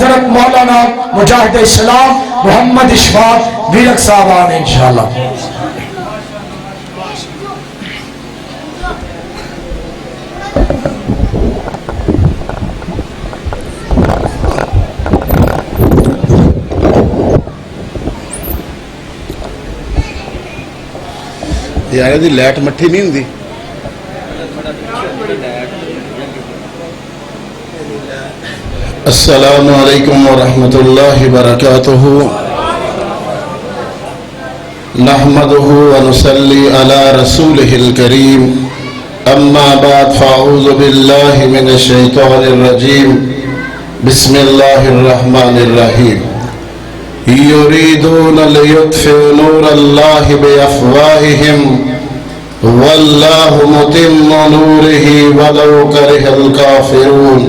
हजरत मौलाना मुजाहिद इस्लाम मोहम्मद इशफाक वीरक साहब आने इंशाअल्लाह। यार दी लाइट मट्ठी नहीं हुंदी। अस्सलामु अलैकुम व रहमतुल्लाहि व बरकातुहू। नहमदुहू व नुसल्ली अला रसूलिहिल करीम। अम्मा बाद फ़अऊज़ु बिल्लाहि मिनश शैतानिर रजीम। बिस्मिल्लाहिर रहमानिर रहीम। युरीदून लियुत्फ़िउ नूरल्लाहि बिअफ़वाहिहिम वल्लाहु मुतिम्मु नूरिही वलौ करिहल काफ़िरून।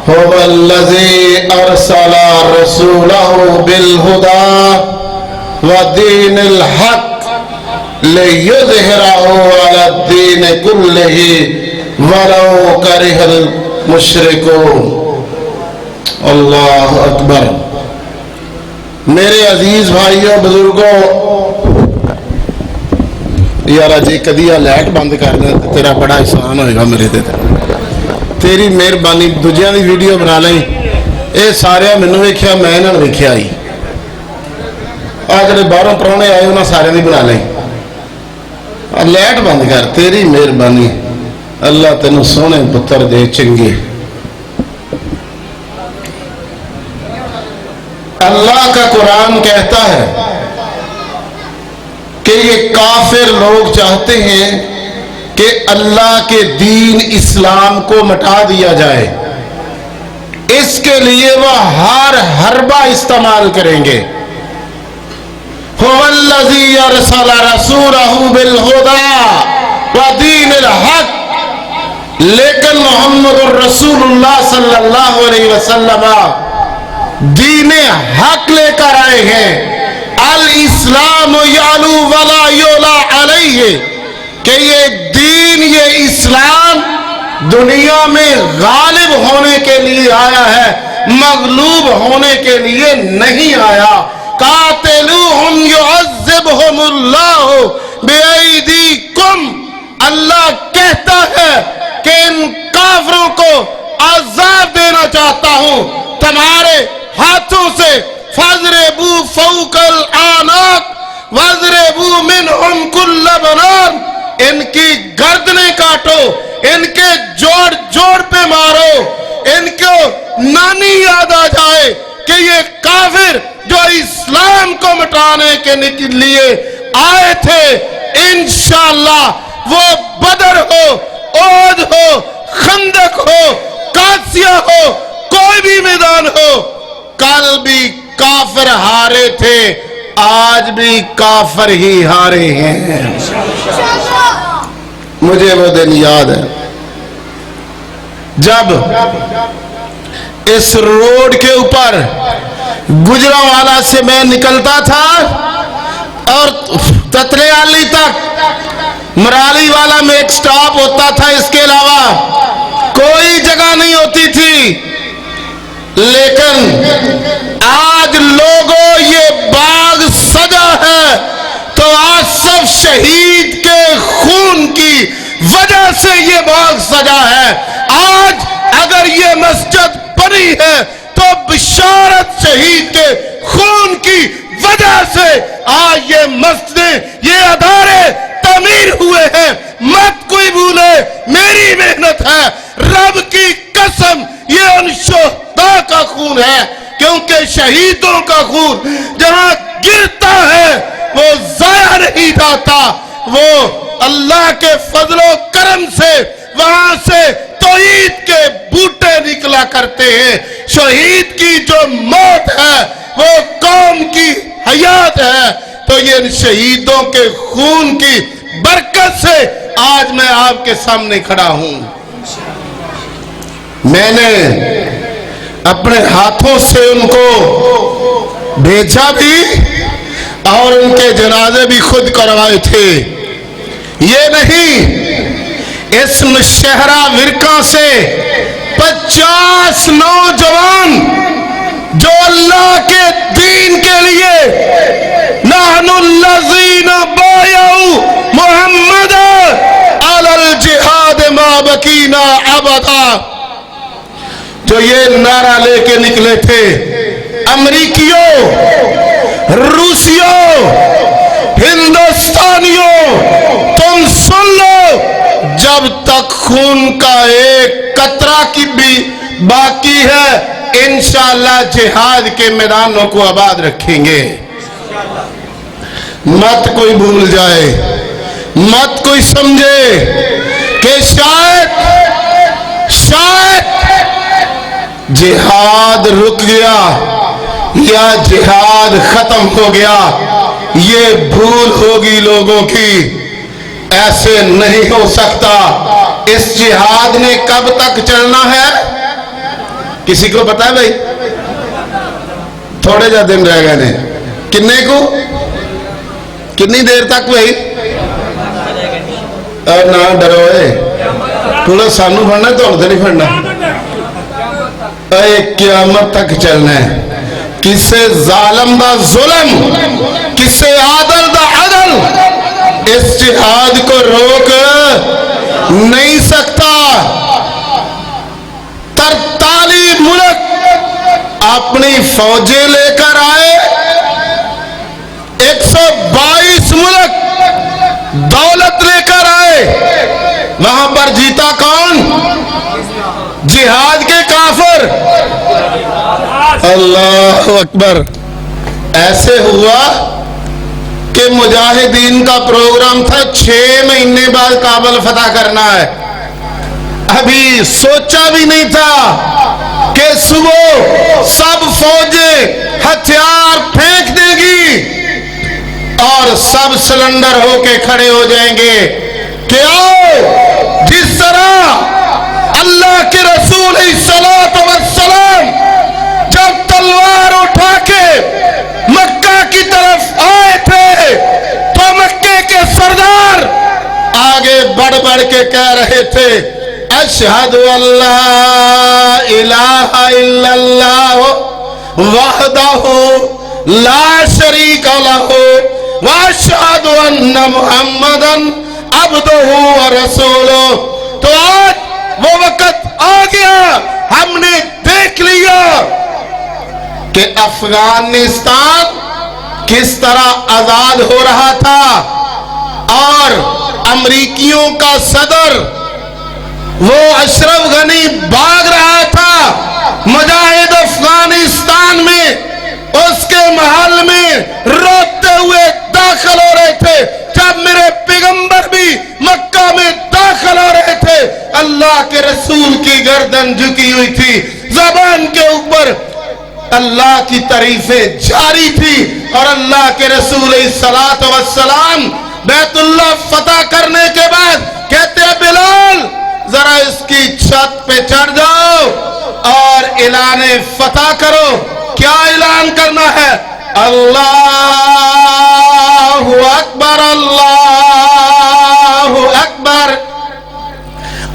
हुवल्लज़ी अरसला रसूलहु बिलहुदा वदीनिल हक़ लियुज़हिरहु अलद्दीन कुल्लिही वलौ करिहल मुशरिकून। अल्लाहु अकबर। मेरे अजीज भाइयों बुजुर्गों, यार जी कदिया लाइट बंद कर दे तेरा बड़ा एहसान होएगा मेरे ते। तेरी मेहरबानी दूजिया की वीडियो बना ली। ये सारे मैनू वेख्या मैं इन्होंने वेख्या ही। आ जो बाहरों प्राहुणे आए उन्होंने सारे की बना ली। लाइट बंद कर, तेरी मेहरबानी। अल्लाह तेनों सोहने पुत्र दे चंगे। अल्लाह का कुरान कहता है कि ये काफिर लोग चाहते हैं कि अल्लाह के दीन इस्लाम को मिटा दिया जाए। इसके लिए वह हर हरबा इस्तेमाल करेंगे। हुवल्लज़ी अरसला रसूलहु बिलहुदा व दीनिल हक़। लेकिन मोहम्मदुर रसूलुल्लाह सल्लल्लाहु अलैहि वसल्लम दीने हक लेकर आए हैं। अल इस्लाम यालू वला योला अलैहि, कि ये दीन ये इस्लाम दुनिया में गालिब होने के लिए आया है, मगलूब होने के लिए नहीं आया। कातिलूहुम युअज़्ज़िबहुमुल्लाहु बिअयदीकुम। अल्लाह कहता है कि इन काफिरों को अज़ाब देना चाहता हूं तुम्हारे हाथों से। फज़रिबू फ़ौक़ल आनाक़ वज़रिबू मिनहुम कुल्ल बनान। इनकी गर्दनें काटो, इनके जोड़ जोड़ पे मारो। इनको नानी याद आ जाए कि ये काफिर जो इस्लाम को मिटाने के लिए आए थे, इंशाअल्लाह वो बदर हो, ओहद हो, खंदक हो, कासिया हो, कोई भी मैदान हो, कल भी काफिर हारे थे, आज भी काफिर ही हारे हैं। मुझे वो दिन याद है जब इस रोड के ऊपर गुजरांवाला से मैं निकलता था और ततलेआली तक मराली वाला में एक स्टॉप होता था, इसके अलावा कोई जगह नहीं होती थी। लेकिन आज लोगों ये बाग सजा है तो आज सब शहीद के खून की वजह से ये बाग सजा है। आज अगर ये मस्जिद बनी है तो बिशारत शहीद के खून की वजह से आज ये मस्जिदें, ये अदारे तामीर हुए हैं। मत कोई भूले, मेरी मेहनत है, रब की कसम ये उन शोहदा का खून है, क्योंकि शहीदों का खून जहां गिरता है वो जाया नहीं जाता। वो अल्लाह के फजलो करम से वहां से तौहीद के बूटे निकला करते हैं। शहीद की जो मौत है वो कौम की हयात है। तो ये शहीदों के खून की बरकत से आज मैं आपके सामने खड़ा हूं। मैंने अपने हाथों से उनको भेजा भी और उनके जनाजे भी खुद करवाए थे। ये नहीं, इस मुशहरा विरका से 50 नौजवान यबकीना अबदा, जो ये नारा लेके निकले थे, अमरीकियों, रूसियों, हिंदुस्तानियों, तुम सुन लो, जब तक खून का एक कतरा की भी बाकी है, इंशाअल्लाह जिहाद के मैदानों को आबाद रखेंगे। मत कोई भूल जाए, मत कोई समझे कि शायद जिहाद रुक गया या जिहाद खत्म हो गया, ये भूल होगी लोगों की। ऐसे नहीं हो सकता। इस जिहाद ने कब तक चलना है, किसी को पता है भाई? थोड़े जा दिन रह गए ने, किन्ने को, कितनी देर तक भाई? और ना डरो, पुलिस सानू फड़ना, तुहानू तो नहीं फड़ना। क़यामत तक चलना है। किसे जालिम दा जुल्म, किसे आदल दा अदल इस जिहाद को रोक नहीं सकता। 43 मुल्क अपनी फौजें लेकर आए, 122 मुल्क दौलत लेकर आए, वहां पर जीता कौन? जिहाद के काफिर। अल्लाह अकबर। ऐसे हुआ कि मुजाहिदीन का प्रोग्राम था 6 महीने बाद काबुल फतह करना है। अभी सोचा भी नहीं था कि सुबह सब फौजें हथियार फेंक देगी और सब सिलेंडर होके खड़े हो जाएंगे कि आओ, जिस तरह अल्लाह के रसूल सल्लल्लाहु अलैहि वसल्लम जब तलवार उठा के मक्का की तरफ आए थे, तो मक्के के सरदार आगे बढ़ बढ़ के कह रहे थे, अशहदु अल्ला इलाहा इल्लल्लाह वहदहु ला शरीका लहु व अशहदु अन्ना मुहम्मदन अब्दुहु व रसूलुहु। तो आज वो वक्त आ गया, हमने देख लिया कि अफगानिस्तान किस तरह आजाद हो रहा था और अमरीकियों का सदर वो अशरफ गनी भाग रहा था मुजाहिद अफगानिस्तान में, उसके महल में रोते हुए दाखिल हो रहे थे। जब मेरे पैगंबर भी मक्का में दाखिल हो रहे थे, अल्लाह के रसूल की गर्दन झुकी हुई थी, ज़बान के ऊपर अल्लाह की तारीफें जारी थी और अल्लाह के रसूल सल्लल्लाहु अलैहि वसल्लम बैतुल्लाह फतह करने के बाद कहते हैं, बिलाल जरा इसकी छत पे चढ़ जाओ और ऐलाने फतह करो। क्या ऐलान करना है? अल्लाहु अकबर, अल्लाहु अकबर।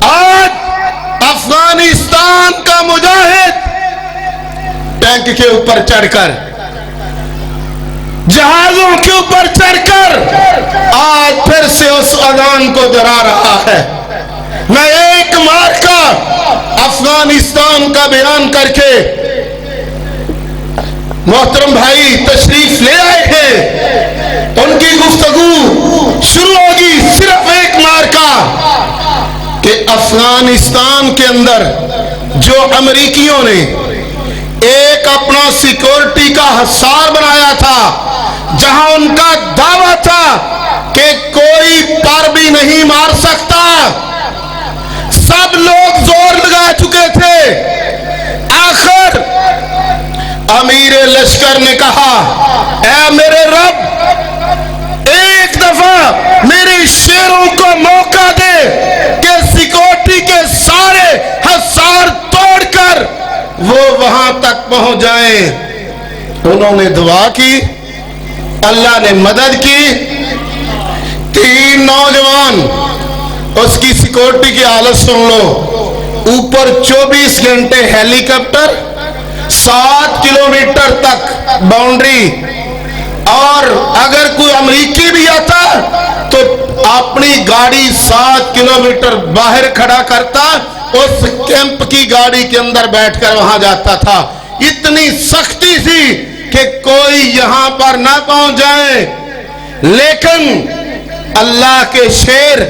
आज अफगानिस्तान का मुजाहिद टैंक के ऊपर चढ़कर, जहाजों के ऊपर चढ़कर आज फिर से उस अजान को दोहरा रहा है। मैं एक मार्का अफगानिस्तान का बयान करके मोहतरम भाई तशरीफ ले आए थे, उनकी गुफ्तगू शुरू होगी। सिर्फ एक मार्का कि अफगानिस्तान के अंदर जो अमरीकियों ने एक अपना सिक्योरिटी का हिसार बनाया था, जहां उनका दावा था कि कोई पर भी नहीं मार सकता, सब लोग जोर लगा चुके थे। आखिर अमीर लश्कर ने कहा, ऐ मेरे रब, एक दफा मेरे शेरों को मौका दे कि सिक्योरिटी के सारे हिसार तोड़कर वो वहां तक पहुंच जाए। उन्होंने दुआ की, अल्लाह ने मदद की। 3 नौजवान, उसकी सिक्योरिटी की हालत सुन लो, ऊपर 24 घंटे हेलीकॉप्टर, 7 किलोमीटर तक बाउंड्री, और अगर कोई अमरीकी भी आता تو اپنی گاڑی 7 کلومیٹر باہر کھڑا کرتا, اس کیمپ کی گاڑی کے اندر بیٹھ کر وہاں جاتا تھا. اتنی سختی تھی کہ کوئی یہاں پر نہ پہنچ جائے. لیکن اللہ کے شیر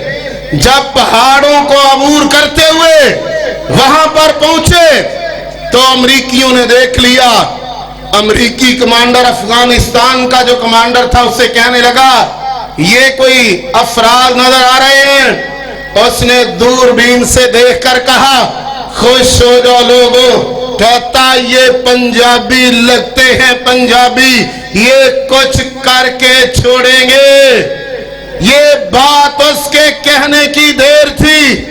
جب پہاڑوں کو عبور کرتے ہوئے وہاں پر پہنچے تو امریکیوں نے دیکھ لیا. امریکی کمانڈر افغانستان کا جو کمانڈر تھا اسے کہنے لگا یہ کوئی افراد نظر آ رہے ہیں. اس نے دوربین سے دیکھ کر کہا خوش ہو جاؤ لوگوں. کہتا یہ پنجابی لگتے ہیں, پنجابی, یہ کچھ کر کے چھوڑیں گے. یہ بات اس کے کہنے کی دیر تھی.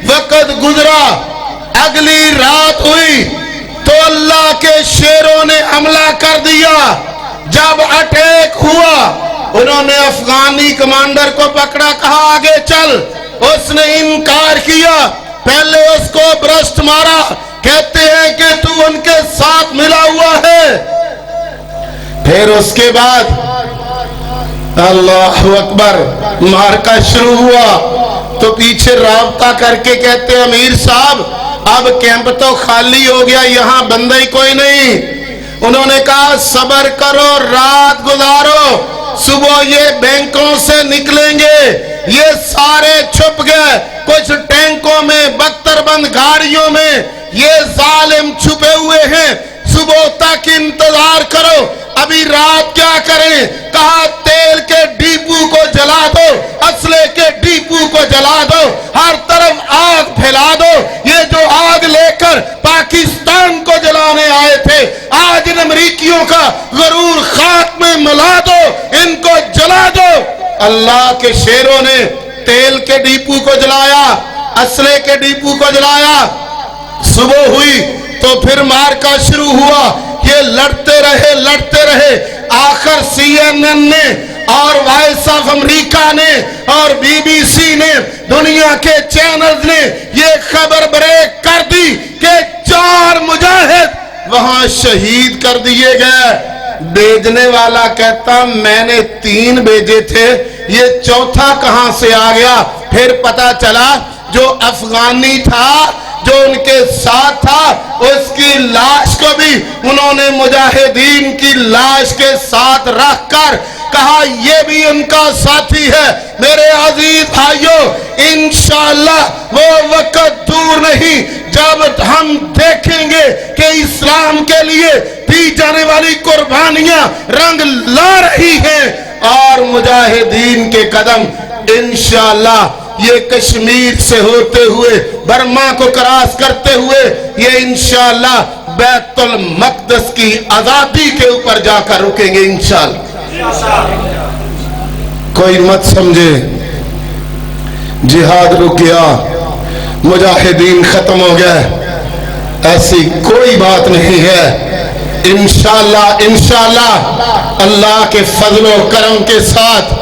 وقت گزرا, اگلی رات ہوئی تو اللہ کے شیروں نے حملہ کر دیا. جب اٹیک ہوا انہوں نے افغانی کمانڈر کو پکڑا, کہا آگے چل. اس نے انکار کیا. پہلے اس کو برسٹ مارا, کہتے ہیں کہ تو ان کے ساتھ ملا ہوا ہے. پھر اس کے بعد اللہ اکبر مارکا شروع ہوا تو پیچھے رابطہ کر کے کہتے امیر صاحب اب کیمپ تو خالی ہو گیا, یہاں بندہ ہی کوئی نہیں. انہوں نے کہا صبر کرو, رات گزارو, صبح یہ بینکوں سے نکلیں گے. یہ سارے چھپ گئے, کچھ ٹینکوں میں, بختر بند گاڑیوں میں یہ ظالم چھپے ہوئے ہیں. صبح تک انتظار کرو. ابھی رات کیا کریں؟ کہا تیل کے ڈیپو کو جلا دو, اسلحے کے ڈیپو کو جلا دو, ہر طرف آگ پھیلا دو. یہ جو آگ لے کر پاکستان کو جلانے آئے تھے آج ان امریکیوں کا غرور خاک میں ملا دو, ان کو جلا دو. اللہ کے شیروں نے تیل کے ڈیپو کو جلایا, اسلحے کے ڈیپو کو جلایا. صبح ہوئی تو پھر مارکا شروع ہوا. یہ لڑتے رہے. آخر CNN نے اور وائس آف امریکہ نے اور BBC نے, دنیا کے چینلز نے یہ خبر بریک کر دی کہ 4 مجاہد وہاں شہید کر دیے گئے. بھیجنے والا کہتا میں نے 3 بھیجے تھے, یہ چوتھا کہاں سے آ گیا؟ پھر پتا چلا جو افغانی تھا, جو ان کے ساتھ تھا, اس کی لاش کو بھی انہوں نے مجاہدین کی لاش کے ساتھ رکھ کر کہا یہ بھی ان کا ساتھی ہے. میرے عزیز بھائیوں, انشاءاللہ وہ وقت دور نہیں جب ہم دیکھیں گے کہ اسلام کے لیے دی جانے والی قربانیاں رنگ لا رہی ہیں اور مجاہدین کے قدم انشاءاللہ یہ کشمیر سے ہوتے ہوئے برما کو کراس کرتے ہوئے یہ انشاءاللہ بیت المقدس کی آزادی کے اوپر جا کر رکیں گے انشاءاللہ. کوئی مت سمجھے جہاد رک گیا, مجاہدین ختم ہو گئے, ایسی کوئی بات نہیں ہے. انشاءاللہ اللہ کے فضل و کرم کے ساتھ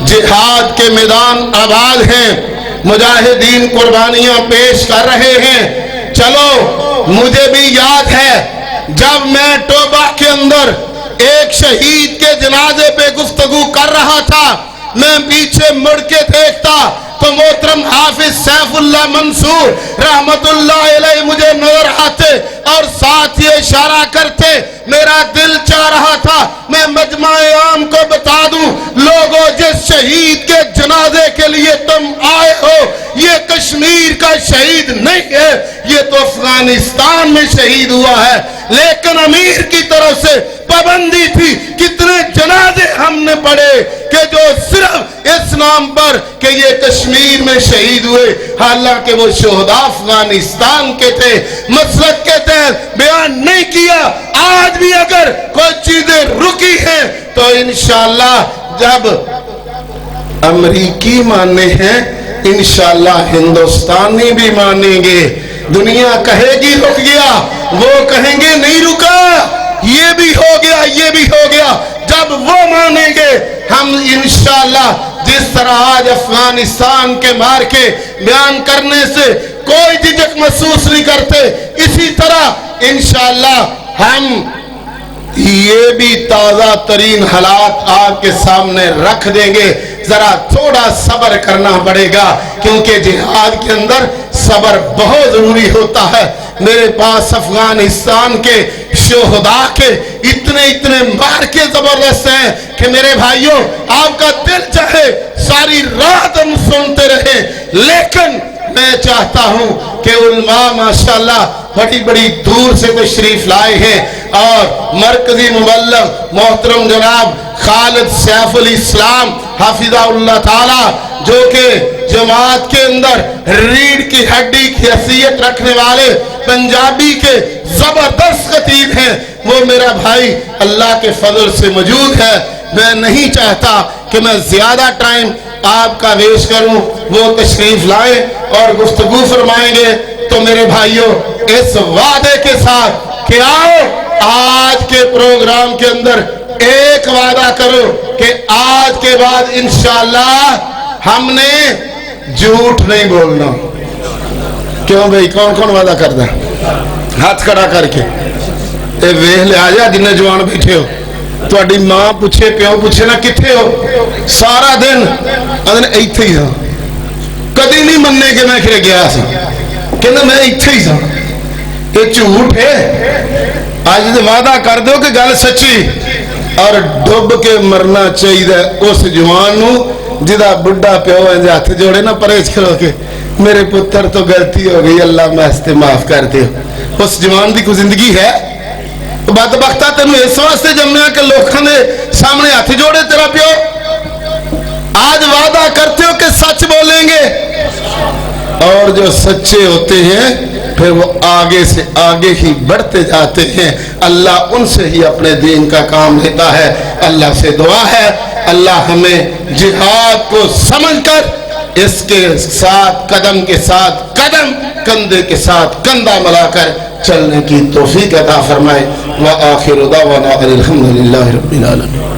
جہاد کے میدان آباد ہیں, مجاہدین قربانیاں پیش کر رہے ہیں. چلو مجھے بھی یاد ہے جب میں ٹوبہ کے اندر ایک شہید کے جنازے پہ گفتگو کر رہا تھا, میں پیچھے مڑ کے دیکھتا تو محترم حافظ سیف اللہ منصور رحمت اللہ علیہ مجھے نظر آتے اور ساتھ یہ اشارہ کرتے. میرا دل چاہ رہا تھا میں مجمع عام کو بتا دوں, لوگوں جس شہید کے جنازے کے لیے تم آئے ہو یہ کشمیر کا شہید نہیں ہے, یہ تو افغانستان میں شہید ہوا ہے. لیکن امیر کی طرف سے پابندی تھی. کتنے جنازے ہم نے پڑھے کہ جو صرف اس نام پر کہ یہ کشمیر میں شہید ہوئے, حالانکہ وہ شہداء افغانستان کے تھے. مسلک کے تحت بیان نہیں کیا. آج بھی اگر کوئی چیزیں رکی ہیں تو انشاءاللہ جب امریکی ماننے ہیں انشاءاللہ ہندوستانی بھی مانیں گے. دنیا کہے گی رک گیا, وہ کہیں گے نہیں رکا, یہ بھی ہو گیا, یہ بھی ہو گیا. جب وہ مانیں گے ہم انشاءاللہ جس طرح آج افغانستان کے مار کے بیان کرنے سے کوئی جھجک محسوس نہیں کرتے, اسی طرح انشاءاللہ ہم یہ بھی تازہ ترین حالات آپ کے سامنے رکھ دیں گے ذرا تھوڑا صبر کرنا پڑے گا، کیونکہ جہاد کے اندر صبر بہت ضروری ہوتا ہے۔ میرے پاس افغانستان کے شہداء کے اتنے مارکے زبردست ہیں کہ میرے بھائیوں آپ کا دل چاہے ساری رات ہم سنتے رہیں، لیکن میں چاہتا ہوں کہ علماء ماشاءاللہ بڑی دور سے تشریف لائے ہیں، اور مرکزی مبلغ محترم جناب خالد سیف الاسلام حافظہ اللہ تعالی، جو کہ جماعت کے اندر ریڑھ کی ہڈی کی حیثیت رکھنے والے پنجابی کے زبردست خطیب ہیں، وہ میرا بھائی اللہ کے فضل سے موجود ہے۔ میں نہیں چاہتا کہ میں زیادہ ٹائم آپ کا ویسٹ کروں، وہ تشریف لائیں اور گفتگو فرمائیں گے۔ تو میرے بھائیوں اس وعدے کے ساتھ کہ آؤ آج کے پروگرام کے اندر ایک وعدہ کرو کہ آج کے بعد انشاءاللہ ہم نے جھوٹ نہیں بولنا۔ کیوں بھئی کون کون وعدہ کرتا ہے؟ ہاتھ کھڑا کر کے اے ویہ لے آجا جنہیں جوان بیٹھے ہو، تو اڈی ماں پوچھے پیوں پوچھے نا کتھے ہو، سارا دن ادھن ایتھے ہی ہاں، کدی نہیں مننے کہ میں کھرے گیا سا، کہنا میں ایتھے ہی سا۔ یہ جھوٹ ہے، آج دے وعدہ کر دو کہ گل سچی، اور ڈوب کے مرنا چاہیے اس جوان نو جدا بڑھا پیو انجے ہاتھ جوڑے نا پرہیز کرو کہ میرے پتر تو غلطی ہو گئی اللہ میں استے معاف کر دے۔ اس جوان دی کوئی زندگی ہے؟ بدبختہ تینوں اس واسطے جمعہ کہ لوگوں نے سامنے ہاتھ جوڑے تیرا پیو۔ آج وعدہ کرتے ہو کہ سچ بولیں گے، اور جو سچے ہوتے ہیں پھر وہ آگے سے آگے ہی بڑھتے جاتے ہیں، اللہ ان سے ہی اپنے دین کا کام لیتا ہے۔ اللہ سے دعا ہے اللہ ہمیں جہاد کو سمجھ کر اس کے ساتھ قدم کے ساتھ قدم، کندھے کے ساتھ کندھا ملا کر چلنے کی توفیق عطا فرمائے۔ وآخر دعوانا الحمدللہ رب العالمین۔